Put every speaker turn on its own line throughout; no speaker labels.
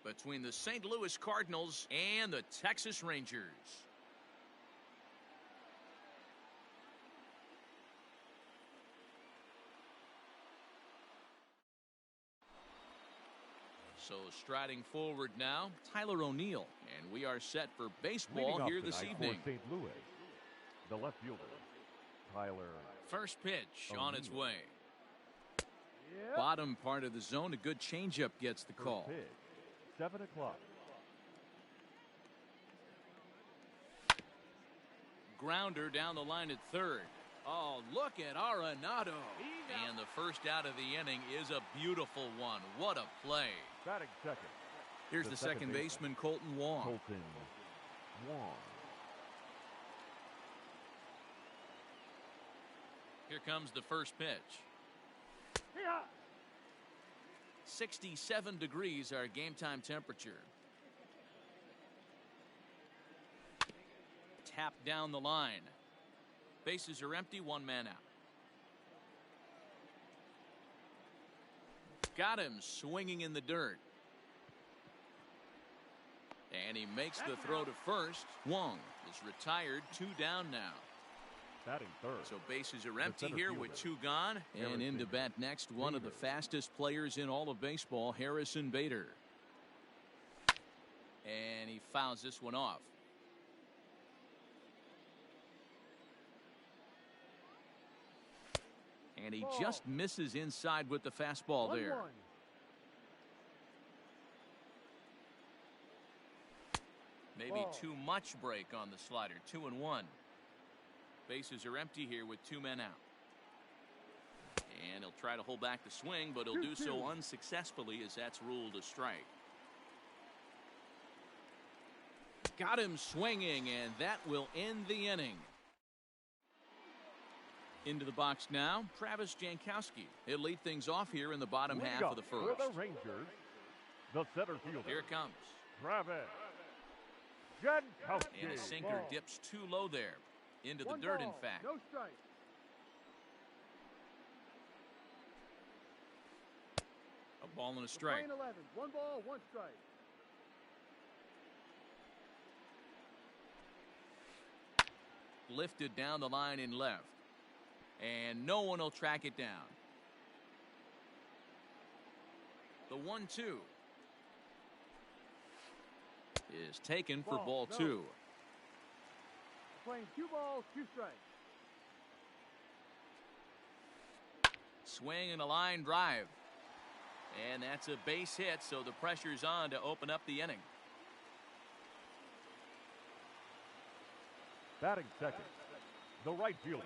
between the St. Louis Cardinals and the Texas Rangers. So striding forward now, Tyler O'Neill, and we are set for baseball here this evening.
St. Louis, the left fielder, Tyler.
First pitch
O'Neill.
on its way. Bottom part of the zone, a good changeup gets the call.
Pitch, 7 o'clock.
Grounder down the line at third. Oh, look at Arenado. And the first out of the inning is a beautiful one. What a play.
Batting second.
Here's the second baseman, Colton Wong.
Colton Wong.
Here comes the first pitch. 67 degrees our game time temperature. Tap down the line. Bases are empty, one man out. Got him swinging in the dirt. And he makes the throw to first. Wong is retired, 2 down now.
Batting third.
So bases are empty here with 2 gone. And in to bat next, one of the fastest players in all of baseball, Harrison Bader. And he fouls this one off. And he just misses inside with the fastball there. Maybe too much break on the slider. 2-1. Bases are empty here with 2 men out. And he'll try to hold back the swing, but he'll do so unsuccessfully as that's ruled a strike. Got him swinging, and that will end the inning. Into the box now, Travis Jankowski. He'll lead things off here in the bottom half of the first.
For the Rangers, the center fielder.
Here it comes.
Travis Jankowski.
And a sinker dips too low there. Into the dirt, in fact.
No strike.
A ball and a strike.
11. 1 ball, 1 strike.
Lifted down the line in left. And no one will track it down. The 1-2 is taken for ball 2.
Playing 2 balls, 2 strikes.
Swing and a line drive. And that's a base hit, so the pressure's on to open up the inning.
Batting second, the right fielder.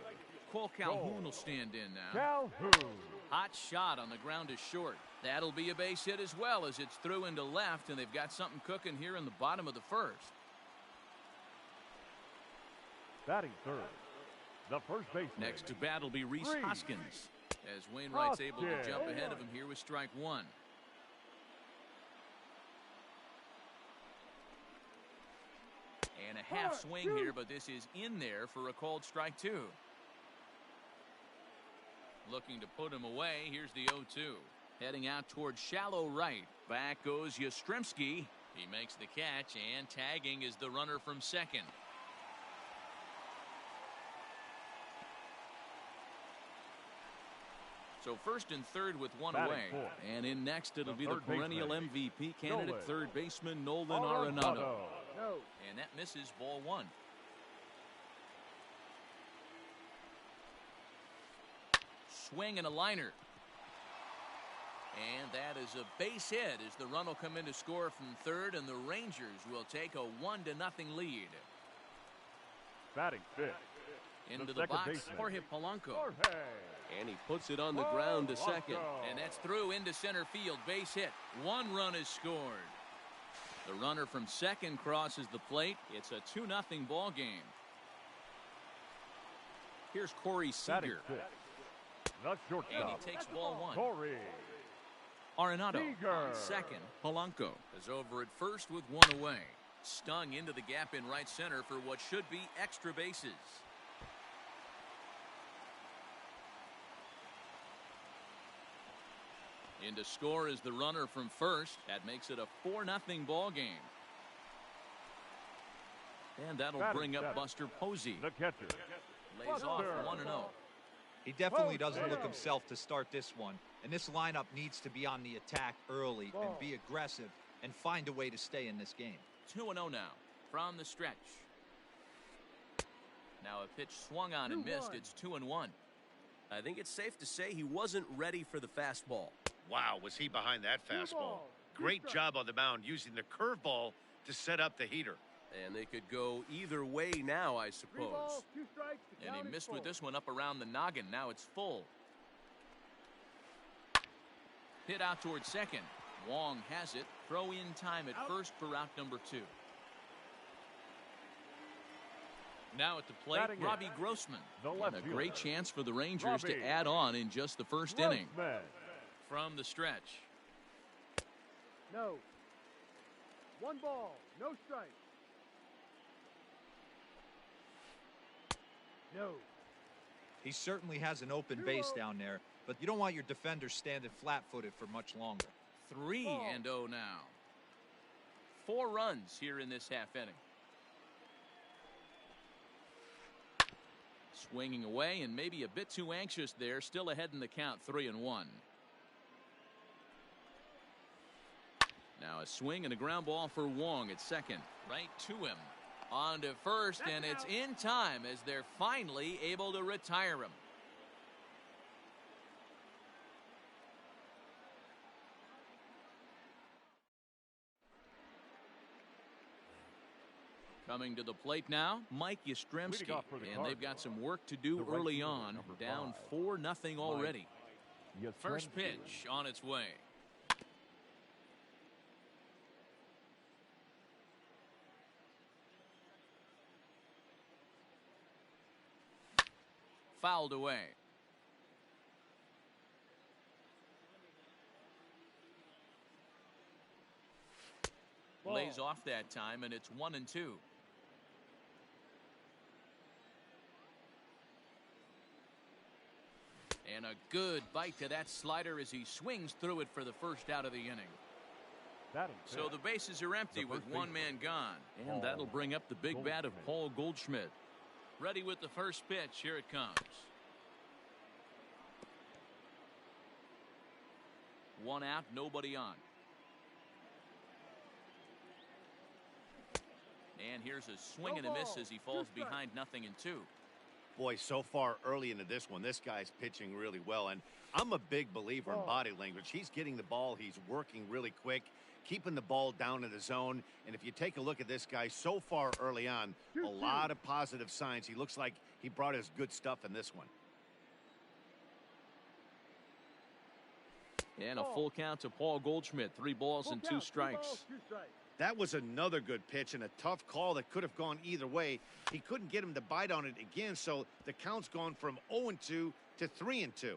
Cole Calhoun will stand in now.
Calhoun.
Hot shot on the ground is short. That'll be a base hit as well as it's through into left, and they've got something cooking here in the bottom of the first.
Batting third, the first baseman.
Next to bat will be Rhys Hoskins, as Wainwright's able to jump ahead of him here with strike 1. And a half swing here, but this is in there for a called strike 2. Looking to put him away. Here's the 0-2. Heading out towards shallow right. Back goes Yastrzemski. He makes the catch, and tagging is the runner from second. So first and third with 1 away. And in next it'll be the perennial MVP candidate, third baseman Nolan Arenado. And that misses, ball 1. Swing and a liner. And that is a base hit as the run will come in to score from third, and the Rangers will take a 1-0 lead.
Batting fifth.
Into the box, Jorge Polanco.
Jorge.
And he puts it on the ground to second. And that's through into center field. Base hit. 1 run is scored. The runner from second crosses the plate. It's a 2-0 ball game. Here's Corey Seager. And he takes ball 1.
Corey.
Arenado on second. Polanco is over at first with 1 away. Stung into the gap in right center for what should be extra bases. In to score is the runner from first. That makes it a 4-0 ball game. And that'll bring up Buster Posey.
The catcher.
Lays off 1-0.
He definitely doesn't look himself to start this one. And this lineup needs to be on the attack early and be aggressive and find a way to stay in this game.
2-0 now from the stretch. Now a pitch swung on and missed. It's 2-1.
I think it's safe to say he wasn't ready for the fastball.
Wow, was he behind that fastball. Great job on the mound using the curveball to set up the heater.
And they could go either way now, I suppose.
And he missed with this one up around the noggin. Now it's full. Hit out towards second. Wong has it. Throw in time at first for out number 2. Now at the plate, Robbie Grossman. And a great chance for the Rangers to add on in just the first inning. From the stretch.
No. 1 ball, no strike. No.
He certainly has an open base down there, but you don't want your defender standing flat-footed for much longer.
3-0 now. 4 runs here in this half inning. Swinging away and maybe a bit too anxious there. Still ahead in the count, 3-1. Now a swing and a ground ball for Wong at second. Right to him. On to first, and it's in time as they're finally able to retire him. Coming to the plate now, Mike Yastrzemski, and they've got some work to do early on. Down 4-0 already. First pitch on its way. Fouled away. Lays off that time, and it's 1-2. And a good bite to that slider as he swings through it for the first out of the inning. So the bases are empty with 1 man gone. And that'll bring up the big bat of Paul Goldschmidt. Ready with the first pitch. Here it comes. 1 out, nobody on. And here's a swing and a miss as he falls behind 0-2.
Boy, so far early into this one, this guy's pitching really well. And I'm a big believer in body language. He's getting the ball. He's working really quick, keeping the ball down in the zone. And if you take a look at this guy so far early on, a lot of positive signs. He looks like he brought his good stuff in this one.
And a full count to Paul Goldschmidt. 3 balls and 2 strikes.
That was another good pitch and a tough call that could have gone either way. He couldn't get him to bite on it again, so the count's gone from 0-2 to 3-2.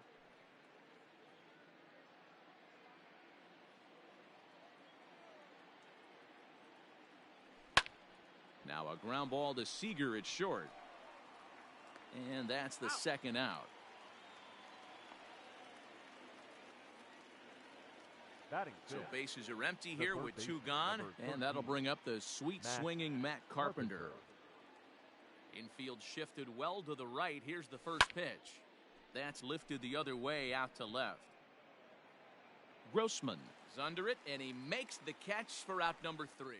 Now a ground ball to Seager at short. And that's the second out. So bases are empty here with 2 gone, and that'll bring up the sweet swinging Matt Carpenter. Infield shifted well to the right. Here's the first pitch. That's lifted the other way out to left. Grossman is under it, and he makes the catch for out number 3.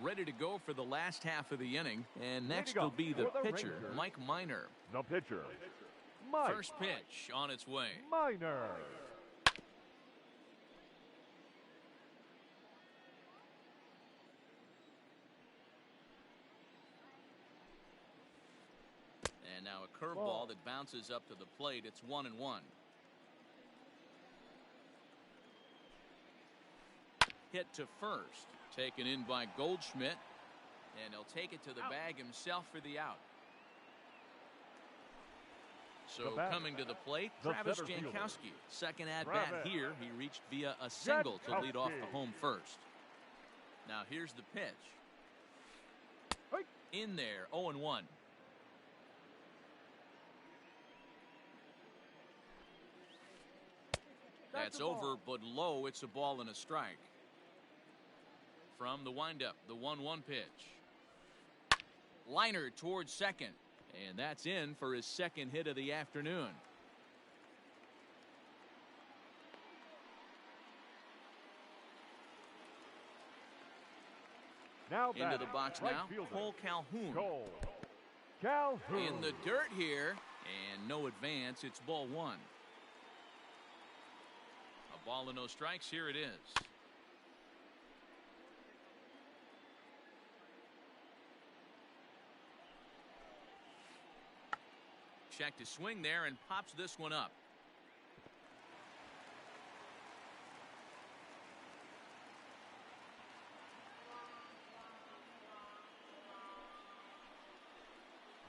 Ready to go for the last half of the inning, and next will be the pitcher, Mike Minor.
The pitcher, Mike.
First pitch on its way.
Minor.
And now a curveball that bounces up to the plate. It's 1-1. Hit to first. Taken in by Goldschmidt. And he'll take it to the bag himself for the out. So coming to the plate, Travis Jankowski. Second at-bat here. He reached via a single to lead off the home first. Now here's the pitch. In there, 0-1. That's over, but low. It's a ball and a strike. From the windup, the 1-1 pitch. Liner towards second. And that's in for his second hit of the afternoon.
Now
Into the box
right
now,
fielder,
Cole Calhoun.
Cole Calhoun.
In the dirt here, and no advance. It's ball one. A ball and no strikes. Here it is. Check to swing there and pops this one up.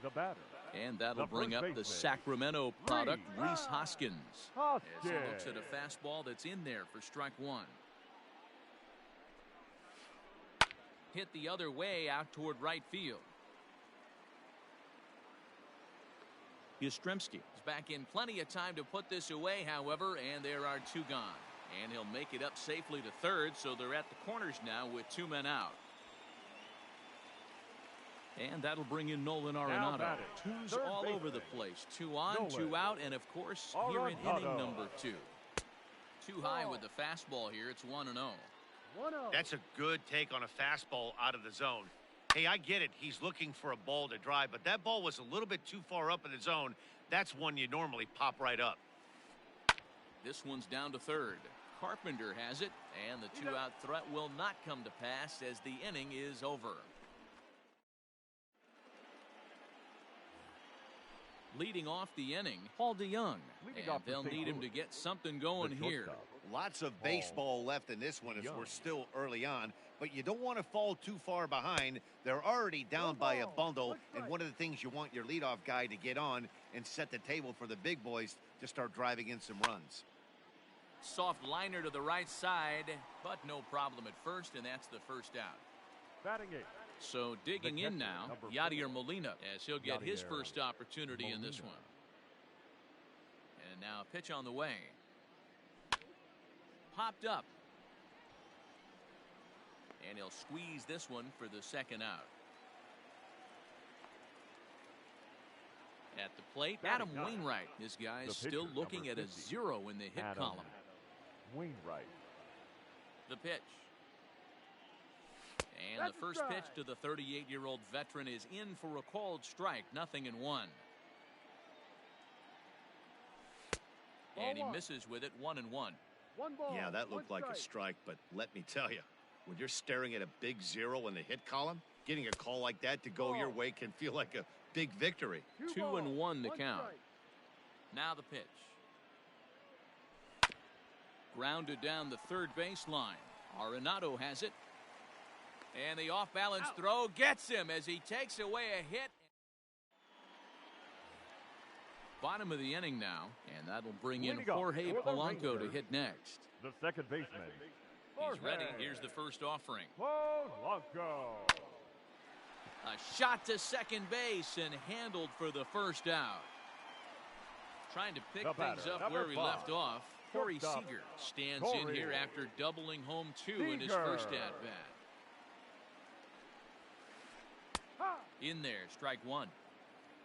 The batter.
And that'll
The
bring
first
up the
baseman,
Sacramento product,
Rhys
Rhys Hoskins. As he
Hoskins.
looks at a fastball that's in there for strike one. Hit the other way out toward right field. Yastrzemski is back in plenty of time to put this away, however, and there are two gone. And he'll make it up safely to third, so they're at the corners now with two men out. And that'll bring in Nolan Arenado.
batting,
Twos
third
all over
baseman,
the place. Two on,
Nolan
two out, and of course, here in
Arenado.
inning number two. Too high with the fastball here. It's 1-0.
1-0.
That's a good take on a fastball out of the zone. Hey, I get it. He's looking for a ball to drive, but that ball was a little bit too far up in the zone. That's one you normally pop right up.
This one's down to third. Carpenter has it, and the two-out threat will not come to pass as the inning is over. Leading off the inning, Paul DeYoung,
Leading
and
off for
they'll
St.
need him to
Louis,
get something going
the
here.
shortstop.
Lots of baseball left in this one as
Young.
we're still early on, but you don't want to fall too far behind. They're already down by a bundle, and one of the things you want your leadoff guy to get on and set the table for the big boys to start driving in some runs.
Soft liner to the right side, but no problem at first, and that's the first out.
Batting eight.
So digging
The
in
catcher,
now,
number
Yadier
4.
Molina, as he'll get his
Yadier
first opportunity in this
Molina.
one. And now a pitch on the way. Popped up. And he'll squeeze this one for the second out. At the plate,
Batting
Adam
nine.
Wainwright. This guy's
The
still
pitcher,
looking at
number
a
50.
0 in the hit
Adam
column.
Wainwright.
The pitch. And
That's
the
a
first
strike.
pitch to the 38-year-old veteran is in for a called strike, 0-1. And he
Ball one.
misses with it, 1-1.
One ball.
Yeah, that looked
one
like a strike, but let me tell you, when you're staring at a big 0 in the hit column, getting a call like that to go your way can feel like a big victory.
2-1 the
One
count.
strike.
Now the pitch. Grounded down the third baseline. Arenado has it. And the off-balance throw gets him as he takes away a hit. Bottom of the inning now, and that'll bring in
Leading off
Jorge
for the
Polanco to
Rangers.
hit next.
The second baseman.
He's ready.
Jorge
Here's the first offering.
Polanco.
A shot to second base and handled for the first out. Trying to pick
The
things
batter,
up
number
where he
5.
left off. Corey
Shortstop,
Seager stands in
Corey
here after doubling home 2 in his first
Seager.
at-bat.
Ha!
In there, strike one.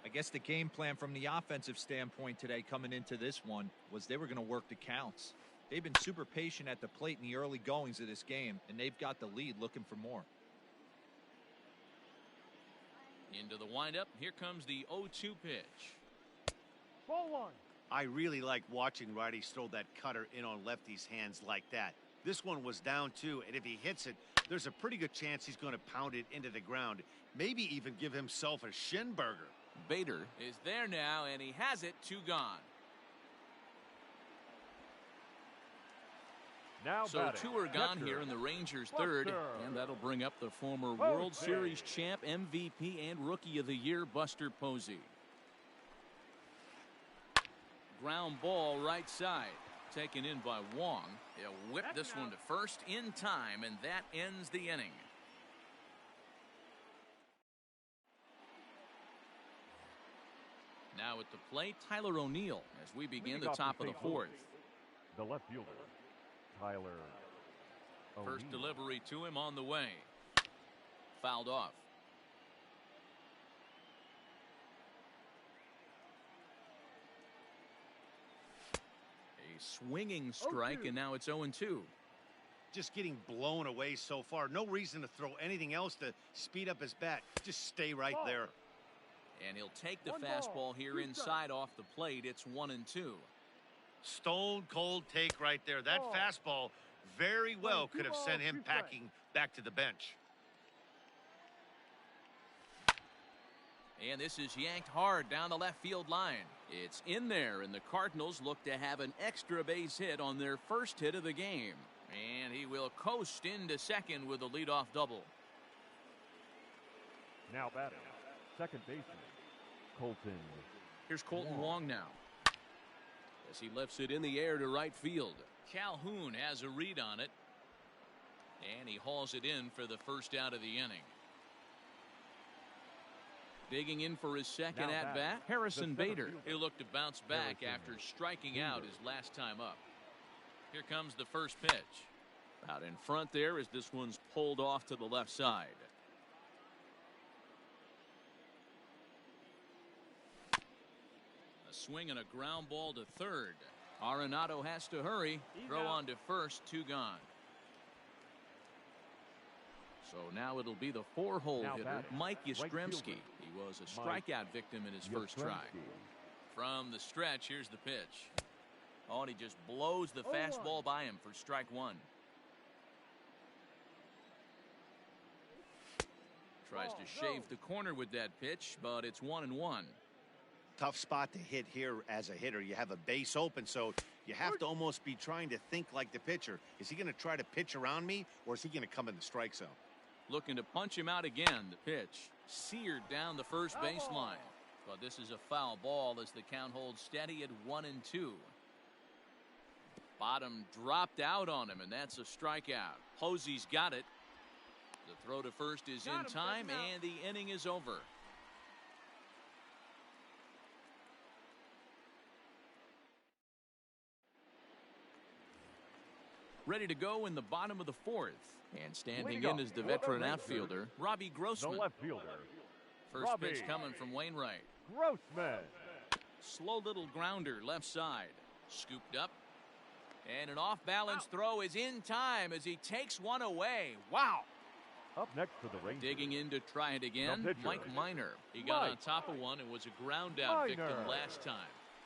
I guess the game plan from the offensive standpoint today coming into this one was they were going to work the counts. They've been super patient at the plate in the early goings of this game, and they've got the lead looking for more.
Into the windup. Here comes the 0-2 pitch.
Ball one.
I really like watching righties throw that cutter in on lefties' hands like that. This one was down 2, and if he hits it, there's a pretty good chance he's going to pound it into the ground. Maybe even give himself a shin burger.
Bader is there now, and he has it. 2 gone.
Now
So
batting,
2 are gone
catcher,
here in the Rangers' third,
Buster.
and that'll bring up the former
Posey.
World Series champ, MVP, and Rookie of the Year, Buster Posey. Ground ball right side, taken in by Wong. He'll whip this one to first in time, and that ends the inning. Now at the plate, Tyler O'Neill as we begin
Leading
the
off
top
for
of the
St. Louis,
fourth.
The left fielder, Tyler.
First
O'Neill.
delivery to him on the way. Fouled off. A swinging strike,
0-2.
and now it's 0-2.
Just getting blown away so far. No reason to throw anything else to speed up his bat. Just stay right
Ball.
there.
And he'll take the
One
fastball
ball,
here
2
inside off the plate. It's 1-2.
Stone cold take right there. That
Ball.
fastball very well
2
could have
balls,
sent him
2 strikes.
packing back to the bench.
And this is yanked hard down the left field line. It's in there, and the Cardinals look to have an extra base hit on their first hit of the game. And he will coast into second with a leadoff double.
Now batting, second baseman, Colton.
Here's Colton Wong now, as he lifts it in the air to right field. Calhoun has a read on it, and he hauls it in for the first out of the inning. Digging in for his second
Now
at bat,
batting,
Harrison
the center
Bader.
fielder,
He'll look to bounce back
Harrison
after striking out
Bader.
his last time up. Here comes the first pitch. Out in front there as this one's pulled off to the left side. A swing and a ground ball to third. Arenado has to hurry. Throw on to first, 2 gone. So now it'll be the 4-hole
Now
hitter,
batting,
Mike
right
Yastrzemski.
fielder,
He was a
Mike
strikeout victim in his first try.
Yastrzemski.
From the stretch, here's the pitch. Oh, and he just blows the
0-1.
fastball by him for strike 1. Tries to shave the corner with that pitch, but it's 1-1.
Tough spot to hit here as a hitter. You have a base open, so you have to almost be trying to think like the pitcher. Is he going to try to pitch around me, or is he going to come in the strike zone?
Looking to punch him out again. The pitch seared down the first baseline. But this is a foul ball as the count holds steady at 1-2. Bottom dropped out on him, and that's a strikeout. Posey's got it. The throw to first is in time, and the inning is over. Ready to go in the bottom of the 4th. And standing in is the veteran outfielder, Robbie
The
Grossman.
left fielder,
First
Robbie
pitch coming from Wainwright.
Grossman.
Slow little grounder left side. Scooped up. And an off-balance throw is in time as he takes one away. Wow.
Up next for the Rangers.
Digging in to try it again,
The pitcher.
Mike Minor. He got on
Mike
top of one and was a ground out victim
Minor.
last time.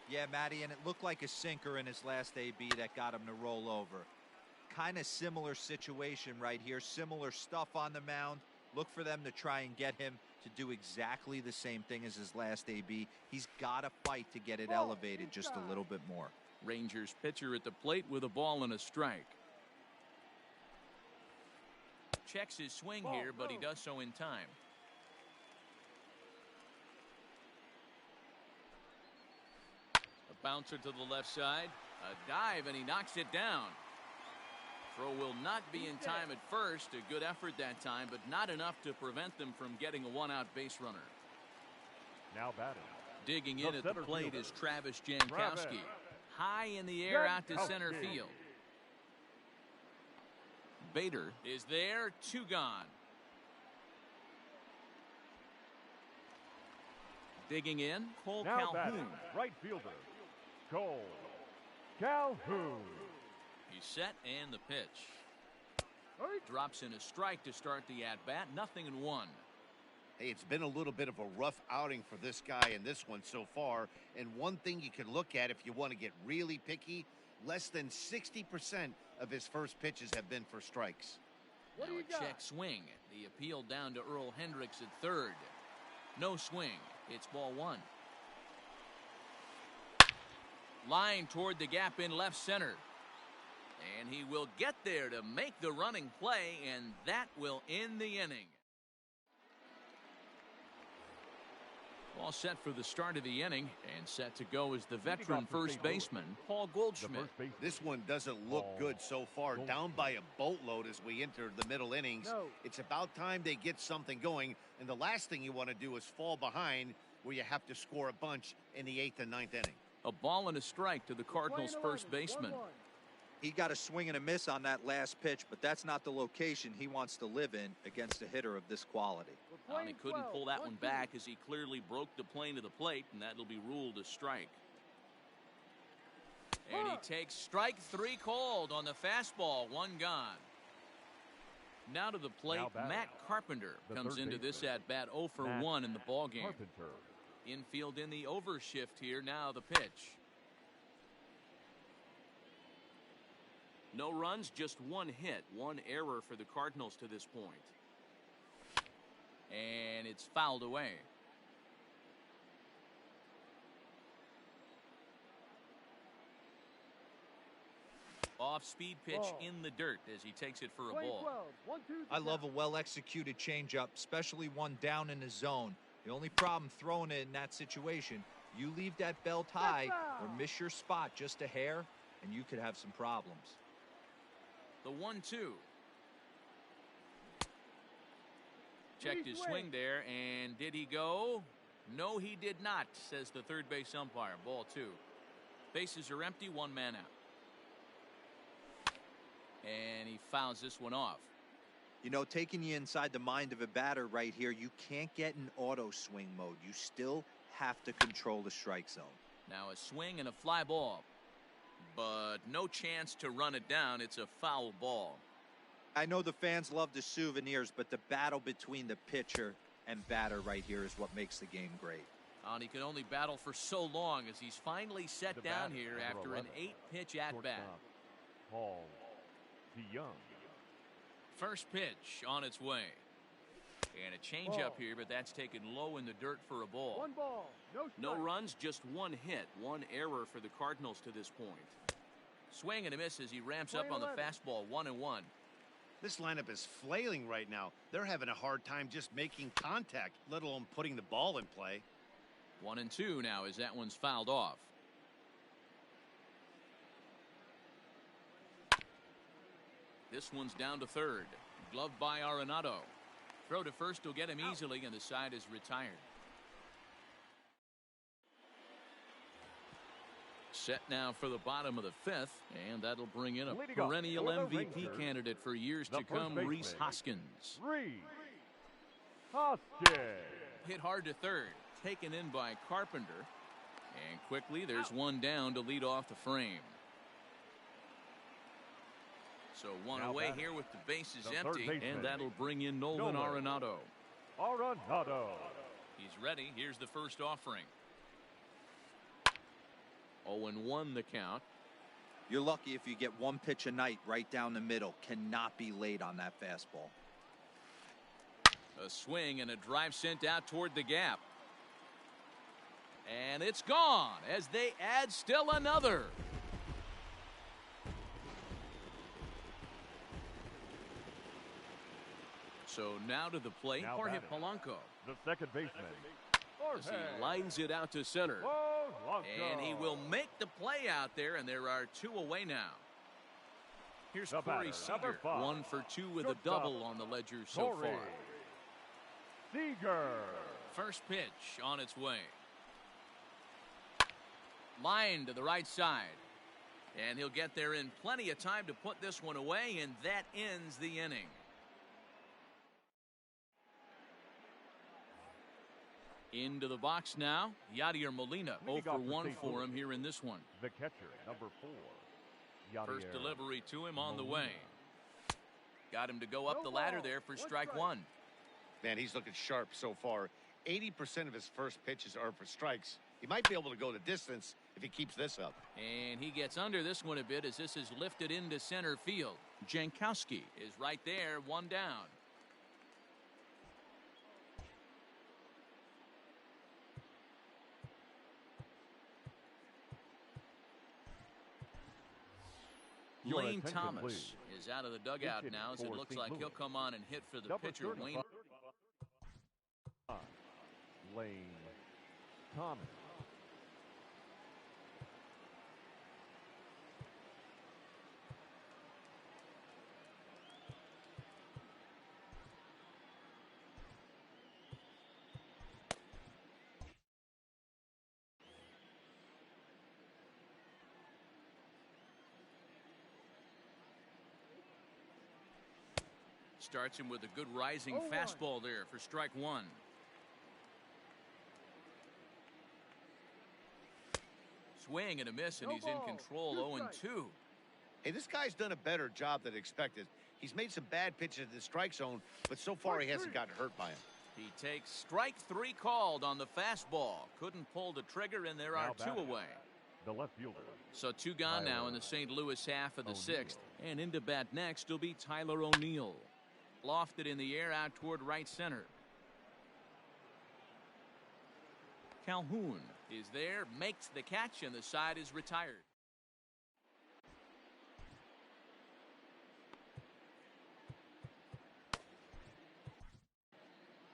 Yeah, Matty, and it looked like a sinker in his last AB that got him to roll over. Kind of similar situation right here. Similar stuff on the mound. Look for them to try and get him to do exactly the same thing as his last AB. He's got to fight to get it elevated just a little bit more.
Rangers pitcher at the plate with a ball and a strike. Checks his swing here, but he does so in time. A bouncer to the left side. A dive, and he knocks it down. Throw will not be in time at first. A good effort that time, but not enough to prevent them from getting a one-out base runner.
Now batting,
Digging
The
in at the
center
plate
fielder,
is Travis Jankowski.
Travis
High in the air out to center
Jankowski.
field. Bader is there, 2 gone. Digging in, Cole
now
Calhoun.
batting, right fielder, Cole Calhoun.
He's set and the pitch. Drops in a strike to start the at-bat, 0-1.
Hey, it's been a little bit of a rough outing for this guy in this one so far. And one thing you can look at if you want to get really picky, less than 60% of his first pitches have been for strikes.
What do
Now
you
a
got?
check swing. The appeal down to Earl Hendricks at third. No swing. It's ball 1. Line toward the gap in left center. And he will get there to make the running play, and that will end the inning. All set for the start of the inning, and set to go is the veteran first baseman, Paul
The
Goldschmidt.
first baseman,
This one doesn't look good so far. Down by a boatload as we enter the middle innings.
No.
It's about time they get something going. And the last thing you want to do is fall behind where you have to score a bunch in the 8th and 9th inning.
A ball and a strike to the Cardinals' first baseman.
He got a swing and a miss on that last pitch, but that's not the location he wants to live in against a hitter of this quality.
And he couldn't pull that one back as he clearly broke the plane to the plate, and that'll be ruled a strike. And he takes strike 3 called on the fastball, 1 gone. Now to the plate, Matt Carpenter comes into this at bat 0 for 1 in the ballgame. Infield in the overshift here. Now the pitch. No runs, just 1 hit, 1 error for the Cardinals to this point. And it's fouled away. Off-speed pitch in the dirt as he takes it for a ball.
I love a well-executed changeup, especially one down in the zone. The only problem throwing it in that situation, you leave that belt high or miss your spot just a hair, and you could have some problems.
The 1-2. Checked his swing there, and did he go? No, he did not, says the third base umpire. Ball 2. Bases are empty, 1 man out. And he fouls this one off.
You know, taking you inside the mind of a batter right here, you can't get in auto swing mode. You still have to control the strike zone.
Now a swing and a fly ball. But no chance to run it down. It's a foul ball.
I know the fans love the souvenirs, but the battle between the pitcher and batter right here is what makes the game great.
And he can only battle for so long as he's finally set down here after an 8-pitch at-bat.
Paul DeYoung.
First pitch on its way. And a changeup here, but that's taken low in the dirt for a ball.
1 ball,
no runs, just 1 hit, 1 error for the Cardinals to this point. Swing and a miss as he ramps up on the fastball, 1-1.
This lineup is flailing right now. They're having a hard time just making contact, let alone putting the ball in play.
1-2 now as that one's fouled off. This one's down to third. Gloved by Arenado. Throw to first will get him easily, and the side is retired. Set now for the bottom of the 5th, and that'll bring in a perennial MVP candidate for years to come, Rhys Hoskins.
Rhys Hoskins.
Hit hard to third, taken in by Carpenter, and quickly there's one down to lead off the frame. So one away here with the bases empty, and that'll bring in Nolan Arenado. He's ready. Here's the first offering. 0-1 the count.
You're lucky if you get 1 pitch a night right down the middle. Cannot be late on that fastball.
A swing and a drive sent out toward the gap. And it's gone as they add still another. So now to the plate, Jorge Polanco.
The second baseman.
As he lines it out to center. And he will make the play out there, and there are 2 away now. Here's Corey Seager, 1 for 2 with a double on the ledger so far.
Seager.
First pitch on its way. Line to the right side. And he'll get there in plenty of time to put this one away, and that ends the inning. Into the box now, Yadier Molina, 0 for 1 for him here in this one.
The catcher, number 4. Yadier
First delivery to him on the way. Got him to go up the ladder there for strike 1.
Man, he's looking sharp so far. 80% of his first pitches are for strikes. He might be able to go the distance if he keeps this up.
And he gets under this one a bit as this is lifted into center field. Jankowski is right there, 1 down. Lane Thomas is out of the dugout now, as it looks like he'll come on and hit for the pitcher, Wayne.
Lane Thomas.
Starts him with a good rising
0-1.
fastball there for strike one. Swing and a miss, and
No
he's
ball.
in control. 0-2.
Hey, this guy's done a better job than expected. He's made some bad pitches at the strike zone, but so far he hasn't gotten hurt by him.
He takes strike three called on the fastball. Couldn't pull the trigger, and there are
Now
two
batting.
away.
The left fielder.
So two gone now in the St. Louis half of the sixth. And into bat next will be Tyler O'Neill. Lofted in the air out toward right center. Calhoun is there, makes the catch, and the side is retired.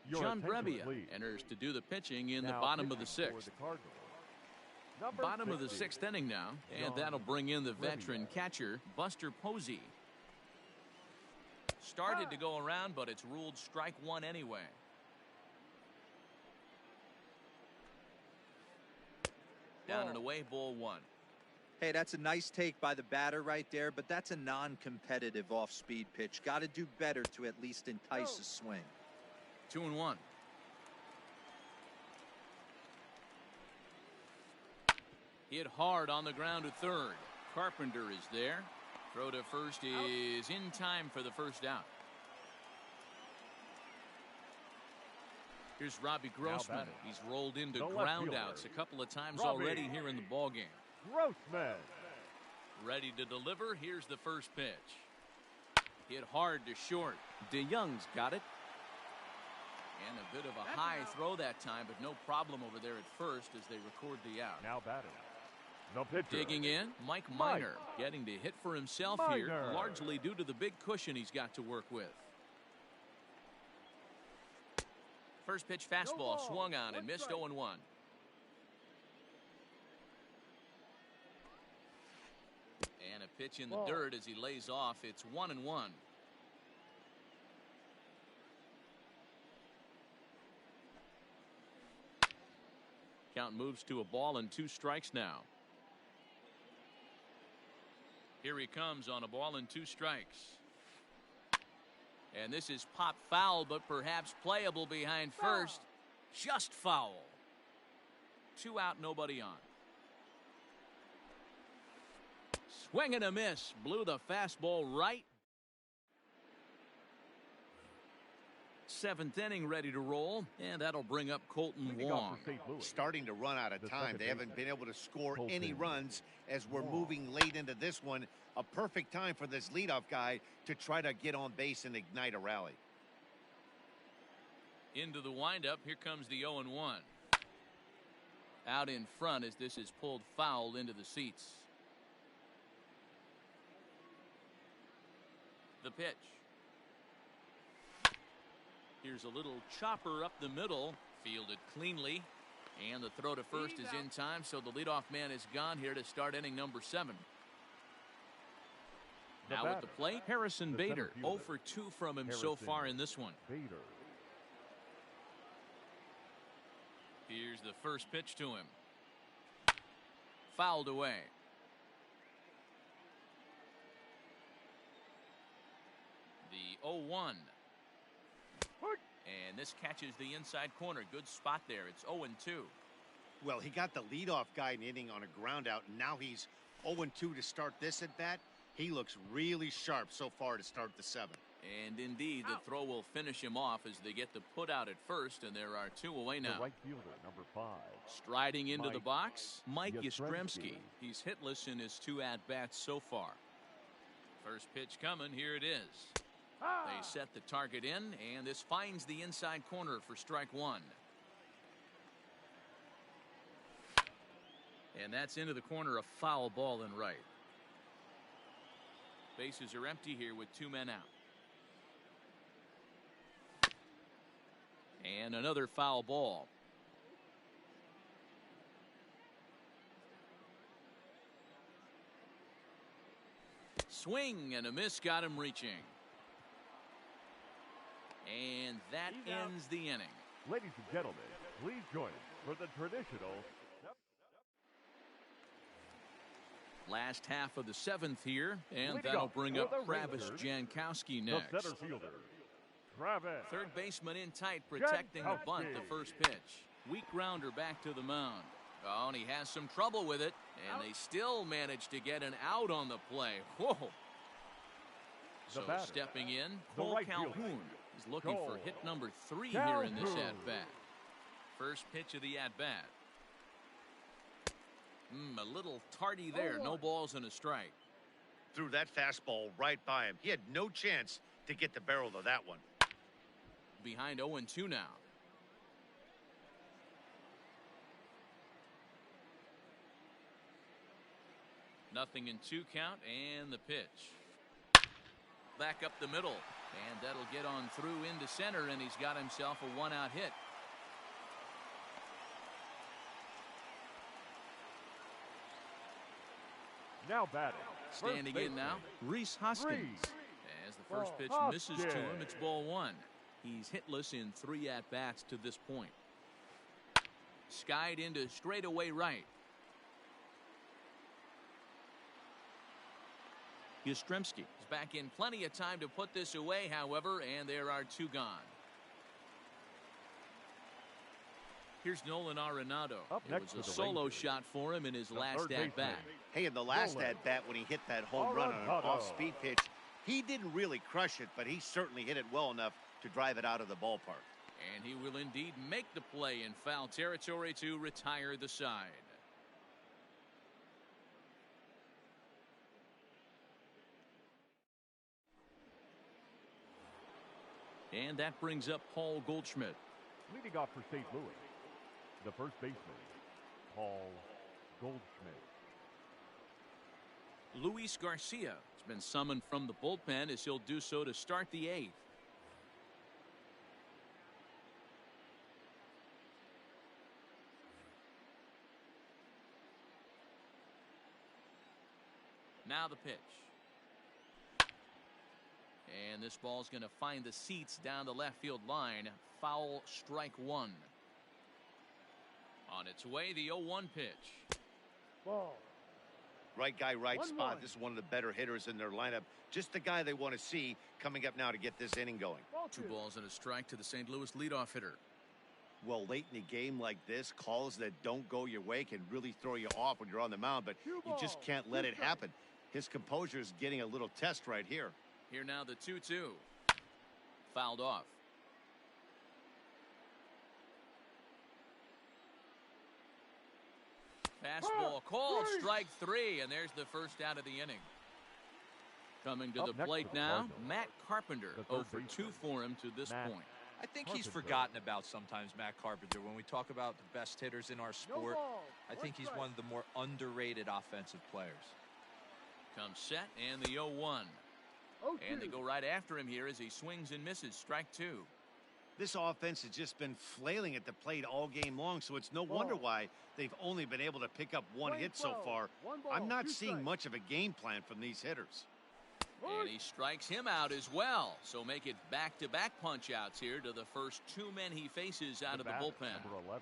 Your
John
attention,
Brebbia
please.
enters to do the pitching in the
Now
bottom of the
pitching for
sixth.
the Cardinals. Number
Bottom of the
60,
sixth inning now, and
John
that'll bring in the veteran
Brebbia.
catcher, Buster Posey. Started to go around, but it's ruled strike one anyway. Down and away, ball one.
Hey, that's a nice take by the batter right there, but that's a non-competitive off-speed pitch. Got to do better to at least entice a swing.
2-1. Hit hard on the ground to third. Carpenter is there. Throw to first is in time for the first out. Here's Robbie Grossman.
batting.
He's rolled into
The left
ground
fielder,
outs a couple of times
Robbie.
already here in the ballgame.
Grossman.
Ready to deliver. Here's the first pitch. Hit hard to short. DeYoung's got it. And a bit of a high throw that time, but no problem over there at first as they record the out.
Now batting. The pitcher.
Digging in, Mike Minor getting to hit for himself here,
Minor.
largely due to the big cushion he's got to work with. First pitch fastball
ball.
swung on and
One
missed.
strike.
0-1. And a pitch in the
Ball.
dirt as he lays off. It's 1-1. Count moves to a ball and 2 strikes now. Here he comes on a ball and 2 strikes. And this is pop foul, but perhaps playable behind first. Just foul. 2 out, nobody on. Swing and a miss. Blew the fastball right. 7th inning ready to roll, and that'll bring up Colton
Leading off
Wong.
for St. Louis.
Starting to run out of
The
time.
second
They haven't
baseman,
been able to score
Colton
any runs as we're
Wong.
moving late into this one. A perfect time for this leadoff guy to try to get on base and ignite a rally.
Into the windup, here comes the 0-1. Out in front as this is pulled foul into the seats. The pitch. Here's a little chopper up the middle, fielded cleanly, and the throw to first is in time, so the leadoff man is gone here to start inning number 7.
The
Now at
batter,
the plate, Harrison
the
Bader.
center
0
fielder,
for 2 from him so
Harrison
far in this one.
Bader.
Here's the first pitch to him. Fouled away. The 0-1. And this catches the inside corner. Good spot there. It's 0-2.
Well, he got the leadoff guy in the inning on a ground out, and now he's 0-2 to start this at bat. He looks really sharp so far to start the 7th.
And indeed, the throw will finish him off as they get the put out at first, and there are 2 away
The
now.
right fielder, number 5.
Striding into the
Mike
box, Mike
Yastrzemski.
Yastrzemski. He's hitless in his 2 at-bats so far. First pitch coming. Here it is. They set the target in, and this finds the inside corner for strike 1. And that's into the corner, a foul ball and right. Bases are empty here with 2 men out. And another foul ball. Swing and a miss got him reaching. And that ends the inning.
Ladies and gentlemen, please join us for the traditional
Last half of the 7th here, and
Leading
that'll
off
bring
for
up
the
Travis
Rangers,
Jankowski
the
Oh,
next.
center fielder, Travis.
Third baseman in tight, protecting the bunt, the first pitch. Weak grounder back to the mound. Oh, and he has some trouble with it, and they still manage to get an out on the play. Whoa. So stepping in, Cole Calhoun is looking for hit number 3 here in this at-bat. First pitch of the at-bat. A little tardy there. No balls and a strike.
Threw that fastball right by him. He had no chance to get the barrel of that one.
Behind 0-2 now. Nothing in 2 count, and the pitch. Back up the middle, and that'll get on through into center, and he's got himself a 1-out hit.
Now batting.
Standing in now, Reese Hoskins. As the first pitch misses to him, it's ball 1. He's hitless in 3 at-bats to this point. Skied into straightaway right. Yastrzemski is back in plenty of time to put this away, however, and there are 2 gone. Here's Nolan Arenado. It was a solo shot for him in his last at-bat.
Hey, in the last at-bat when he hit that home run on an off-speed pitch, he didn't really crush it, but he certainly hit it well enough to drive it out of the ballpark.
And he will indeed make the play in foul territory to retire the side. And that brings up Paul Goldschmidt.
Leading off for St. Louis, the first baseman, Paul Goldschmidt.
Luis Garcia has been summoned from the bullpen as he'll do so to start the 8th. Now the pitch. And this ball's going to find the seats down the left field line. Foul, strike 1. On its way, the 0-1 pitch.
Ball.
Right guy, right spot.
1-1.
This is one of the better hitters in their lineup. Just the guy they want to see coming up now to get this inning going.
Ball
2 balls and a strike to the St. Louis leadoff hitter.
Well, late in a game like this, calls that don't go your way can really throw you off when you're on the mound, but you just can't let it happen. His composure is getting a little test right here.
Here now the 2-2. Fouled off. Fastball called, strike 3, and there's the first out of the inning. Coming to
Up
the
next
plate
for the
now,
Cardinals,
Matt Carpenter.
the
0
third
for 2
baseman,
for him to this
Matt
point.
I think he's
Carpenter.
forgotten about sometimes, Matt Carpenter. When we talk about the best hitters in our sport,
ball.
I think he's one of the more underrated offensive players.
Comes set, and the 0-1. And they go right after him here as he swings and misses. Strike 2.
This offense has just been flailing at the plate all game long, so it's no wonder why they've only been able to pick up 1 hit so far. I'm not seeing much of a game plan from these hitters.
And he strikes him out as well. So make it back-to-back punch-outs here to the first 2 men he faces out of the bullpen.
Number 11,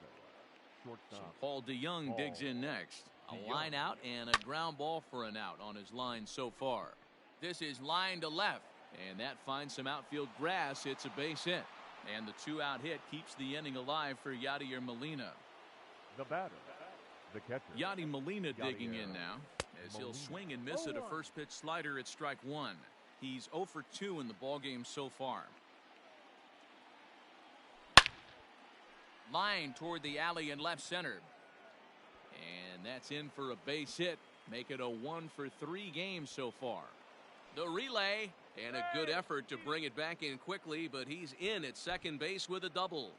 So
shortstop.
Paul DeYoung digs in next. A line out and a ground ball for an out on his line so far. This is line to left, and that finds some outfield grass. It's a base hit. And the 2-out hit keeps the inning alive for Yadier Molina.
The batter, the catcher.
Yadier Molina digging in
Yadier
now as he'll
Molina.
swing and miss at a first pitch slider at strike 1. He's 0 for 2 in the ballgame so far. Line toward the alley in left center. And that's in for a base hit. Make it a 1 for 3 games so far. The relay, and a good effort to bring it back in quickly, but he's in at second base with a double.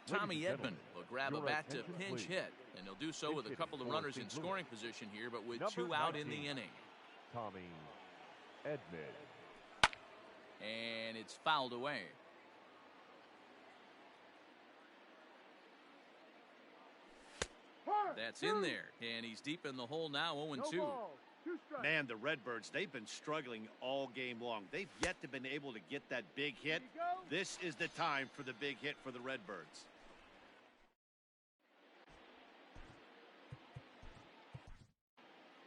Tommy Edman will grab a bat to pinch hit, and he'll do so with a couple of runners in scoring position here, but with 2 out in the inning.
Tommy Edman.
And it's fouled away. That's in there, and he's deep in the hole now, 0-2.
2 strikes.
Man, the Redbirds, they've been struggling all game long. They've yet to been able to get that big hit.
Here you go.
This is the time for the big hit for the Redbirds.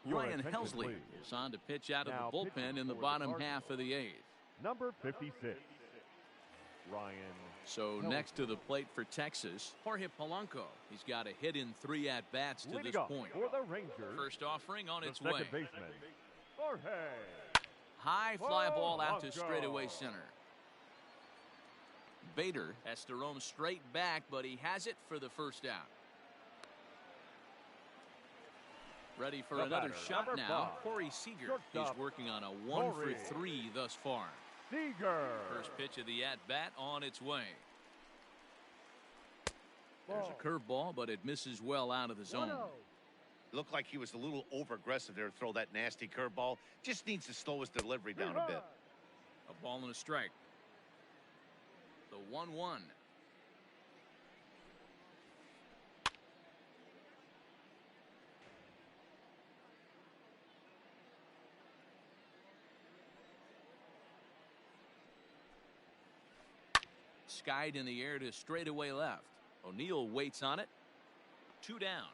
Your
Ryan
attention,
Helsley
please.
is on to pitch out of
Now
the bullpen
pitching
in the
for the
bottom
Cardinals.
half of the 8th.
Number 56, Ryan.
So next to the plate for Texas, Jorge Polanco. He's got a hit in 3 at-bats to
Leading
this
up
point.
for the Rangers,
First offering on
the
its
second
way.
baseman, Jorge.
High fly ball out to
Polanco.
straightaway center. Bader has to roam straight back, but he has it for the first out. Ready for
The
another
batter,
shot
number
now.
5.
Corey Seager.
Shortstop,
He's working on a 1
Corey.
for 3 thus far.
Seager.
First pitch of the at-bat on its way. There's
Ball.
a curveball, but it misses well out of the zone.
1-0.
Looked like he was a little over-aggressive there to throw that nasty curveball. Just needs to slow his delivery down a bit.
A ball and a strike. The 1-1. Skied in the air to straightaway left. O'Neill waits on it. 2 down.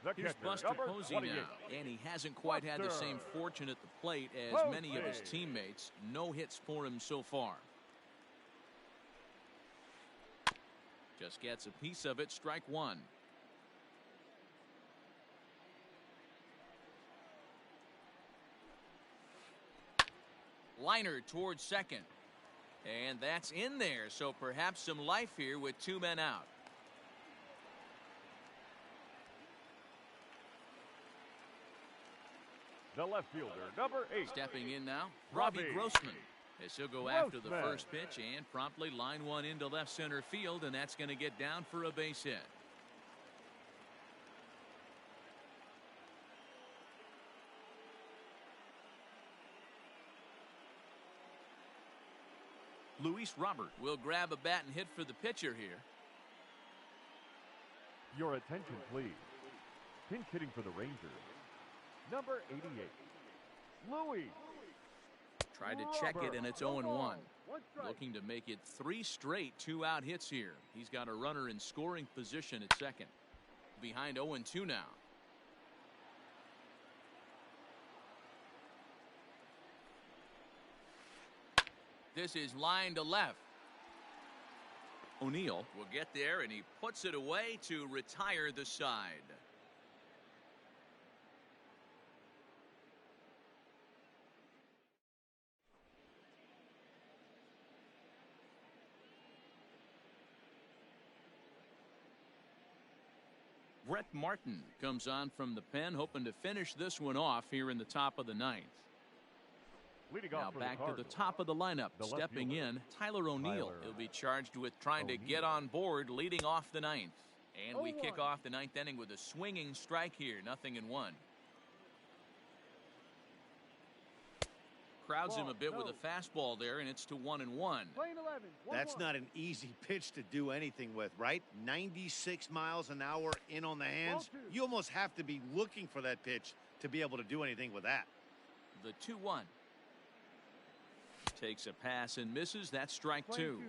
The
Here's
catcher,
Buster
number
Posey
28.
now, and he hasn't quite had the same
Buster
fortune at the plate as
Posey.
many of his teammates. No hits for him so far. Just gets a piece of it. Strike 1. Liner towards second. And that's in there, so perhaps some life here with 2 men out.
The left fielder, number 8.
Stepping in now, Robbie
Robbie
Grossman. As he'll go after the
Grossman.
first pitch and promptly line one into left center field, and that's going to get down for a base hit. Luis Robert will grab a bat and hit for the pitcher here.
Your attention, please. Pinch hitting for the Rangers, number 88, Louis.
Tried to check it, and it's 0-1.
1 strike.
Looking to make it 3 straight 2-out hits here. He's got a runner in scoring position at second. Behind 0-2 now. This is line to left. O'Neill will get there, and he puts it away to retire the side. Brett Martin comes on from the pen, hoping to finish this one off here in the top of the 9th.
Leading
Now
off for
back
the
to the
Cardinals,
top of the lineup.
the left
Stepping
fielder,
in, Tyler O'Neill.
Tyler
He'll be charged with trying to get
O'Neill.
on board, leading off the 9th. And we kick
0-1.
off the 9th inning with a swinging strike here. 0-1. Crowds him a bit with a fastball there, and it's to 1-1.
Playing 11. 1-1.
That's not an easy pitch to do anything with, right? 96 miles an hour in on the hands.
Ball 2.
You almost have to be looking for that pitch to be able to do anything with that.
The 2-1. Takes a pass and misses. That's strike
Playing
2.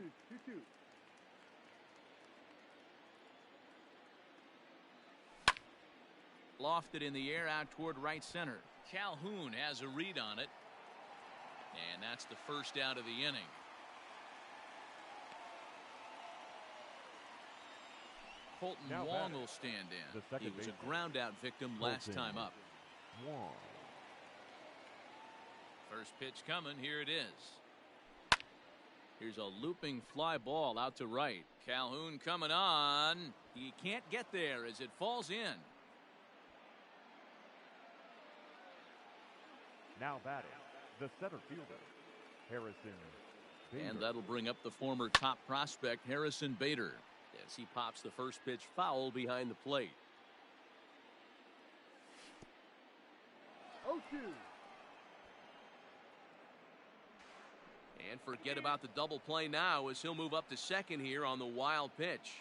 2-2.
Lofted in the air out toward right center. Calhoun has a read on it. And that's the first out of the inning. Colton
Now
Wong
batting,
will stand
the
in.
second
He was a
baseman,
ground out victim last
Colton
time up.
Wong.
First pitch coming. Here it is. Here's a looping fly ball out to right. Calhoun coming on. He can't get there as it falls in.
Now batting, the center fielder, Harrison Bader.
And that'll bring up the former top prospect Harrison Bader as he pops the first pitch foul behind the plate.
0-2.
And forget about the double play now as he'll move up to second here on the wild pitch.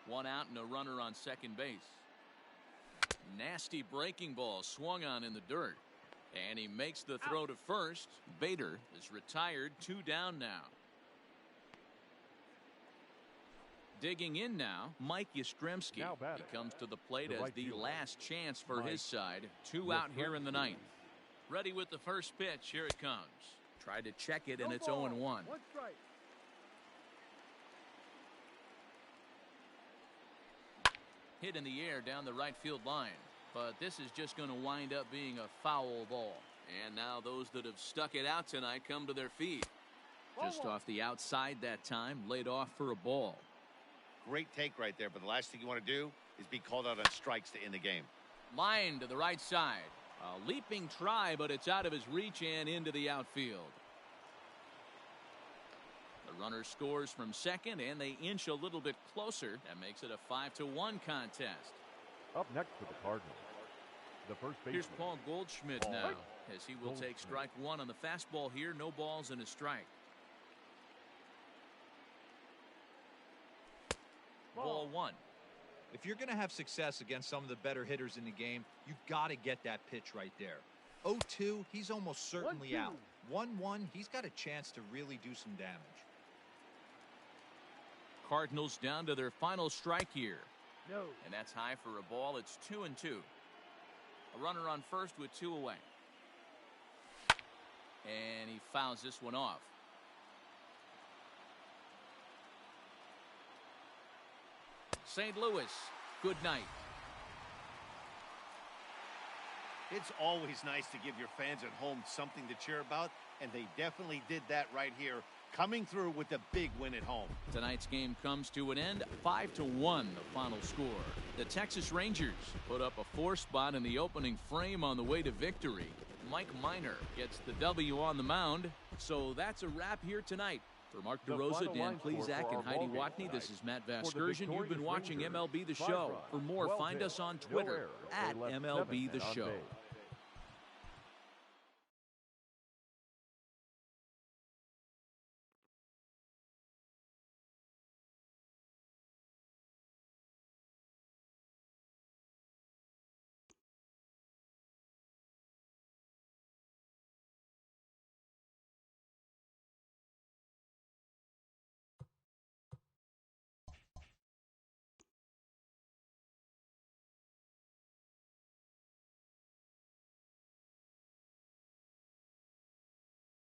One out and a runner on second base. Nasty breaking ball swung on in the dirt. And he makes the throw to first. Bader is retired, 2 down now. Digging in now, Mike Yastrzemski.
Now batting.
He comes to the plate
The
as
right
the
fielder,
last chance for
Mike
his side. 2 out here in the
Yastrzemski.
ninth. Ready with the first pitch. Here it comes. Tried to check it, and
No
it's
ball.
0-1.
One strike.
Hit in the air down the right field line. But this is just going to wind up being a foul ball. And now those that have stuck it out tonight come to their feet. Just off the outside that time, laid off for a ball.
Great take right there, but the last thing you want to do is be called out on strikes to end the game.
Line to the right side. A leaping try, but it's out of his reach and into the outfield. The runner scores from second, and they inch a little bit closer. That makes it a 5-1 contest.
Up next for the Cardinals, the first baseman.
Here's Paul Goldschmidt
Paul
now, as he will take
Goldschmidt.
strike one on the fastball here. No balls and a strike. Ball one.
If you're going to have success against some of the better hitters in the game, you've got to get that pitch right there. 0-2, he's almost certainly
1-2.
out. 1-1, he's got a chance to really do some damage.
Cardinals down to their final strike here.
No.
And that's high for a ball. It's 2-2. A runner on first with 2 away. And he fouls this one off. St. Louis, good night.
It's always nice to give your fans at home something to cheer about, and they definitely did that right here, coming through with a big win at home.
Tonight's game comes to an end, 5-1 the final score. The Texas Rangers put up a 4 spot in the opening frame on the way to victory. Mike Minor gets the W on the mound. So that's a wrap here tonight. For Mark
The
DeRosa,
final
Dan
line score
Plezak,
for
and
our
Heidi
ballgame
Watney, this
tonight.
is Matt
For the
Vasgersian. You've been
victorious
watching
Rangers,
MLB The
5
Show.
runs,
For more,
12
find
hits,
us on
no
Twitter
errors. They
at
left
MLB
7
The
men on
Show.
base.